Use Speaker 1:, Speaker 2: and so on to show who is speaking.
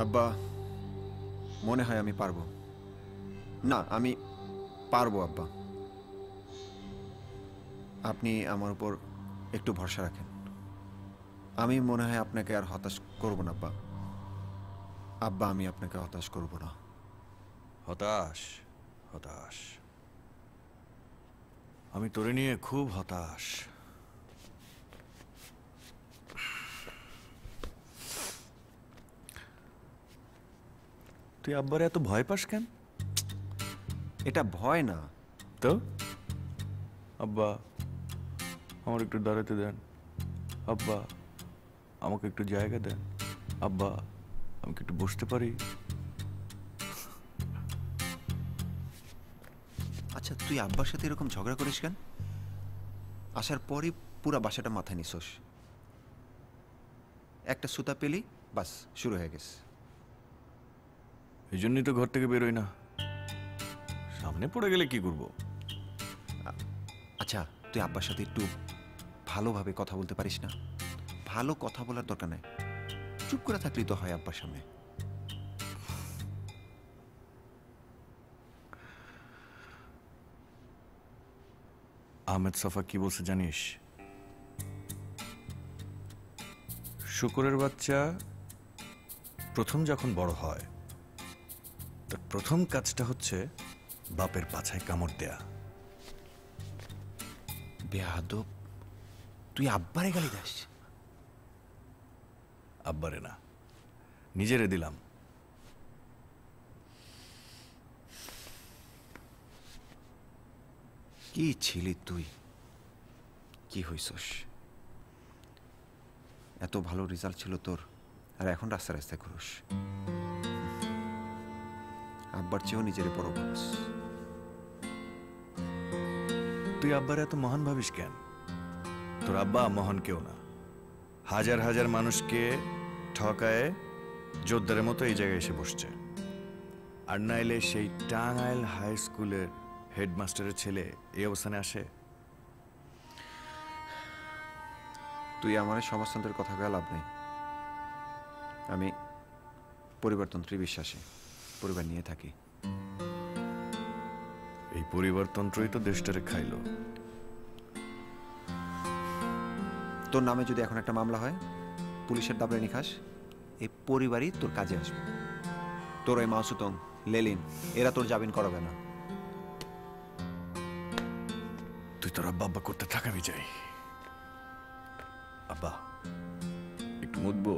Speaker 1: আব্বা, মনে হয় আমি পারবো। না, আমি পারবো আব্বা। আপনি আমার উপর একটু ভরসা রাখেন। আমি মনে হয় আপনাকে আর হতাশ করব না আব্বা। আব্বা, আমি আপনাকে হতাশ করব না।
Speaker 2: হতাশ? হতাশ? আমি তোরে নিয়ে খুব হতাশ। তুই আব্বারে এত ভয় পাস কেন?
Speaker 1: এটা ভয় না
Speaker 2: তো আব্বা, আমার একটু দাঁড়াতে দেন। আব্বা, আমাকে একটু জায়গা দেন। আব্বা, আমি কি একটু বসতে পারি?
Speaker 1: আচ্ছা, তুই আব্বার সাথে এরকম ঝগড়া করিস কেন? আসার পরই পুরা বাসাটা মাথায় নিছোস। একটা সুতা পেলি, বাস শুরু হয়ে গেছে।
Speaker 2: এই জন্যই তো ঘর থেকে বেরোই না। সামনে পড়ে গেলে কি করব?
Speaker 1: আচ্ছা, তুই আব্বার সাথে একটু ভালোভাবে কথা বলতে পারিস না? ভালো কথা বলার দরকার নাই, চুপ করে থাকলেই তো হয় আব্বার সামনে।
Speaker 2: আহমেদ সফা কি বলছে জানিস? শুকরের বাচ্চা প্রথম যখন বড় হয়, তার প্রথম কাজটা হচ্ছে বাপের পাছায় কামড় দেয়া।
Speaker 1: বেয়াদব, তুই আব্বারে গালি দাস?
Speaker 2: আব্বারে না, নিজেরে দিলাম।
Speaker 1: কি ছিলি তুই? কি হইছস? এত ভালো রেজাল্ট ছিল তোর, আর এখন রাস্তায় রাস্তায় ঘুরোস। আব্বার চেয়েও নিজের বড় ভাবস।
Speaker 2: তুই আব্বারে এত মহান ভাবিস কেন? তোর আব্বা মহান কেউ না। হাজার হাজার মানুষকে ঠকায় জোরদারের মতো এই জায়গায় এসে বসছে। আর নাইলে সেই টাঙ্গাইল হাই স্কুলের হেডমাস্টারের ছেলে এই অবস্থানে আসে?
Speaker 1: তুই আমার সমাজতন্ত্রের কথা কয়ে লাভ নেই। আমি পরিবারতন্ত্রে বিশ্বাসী, পরিবার নিয়ে থাকি।
Speaker 2: এই পরিবারতন্ত্রই তো দেশটারে খাইল।
Speaker 1: তোর নামে যদি এখন একটা মামলা হয়, পুলিশের দাবরানি খাস, এই পরিবারই তোর কাজে আসবে। তোর ওই মাসুতং, লেলিন, এরা তোর জামিন করাবে না।
Speaker 2: তুই তোর আব্বা আব্বা করতে থাক, আমি যাই। আব্বা, একটু মুতবো?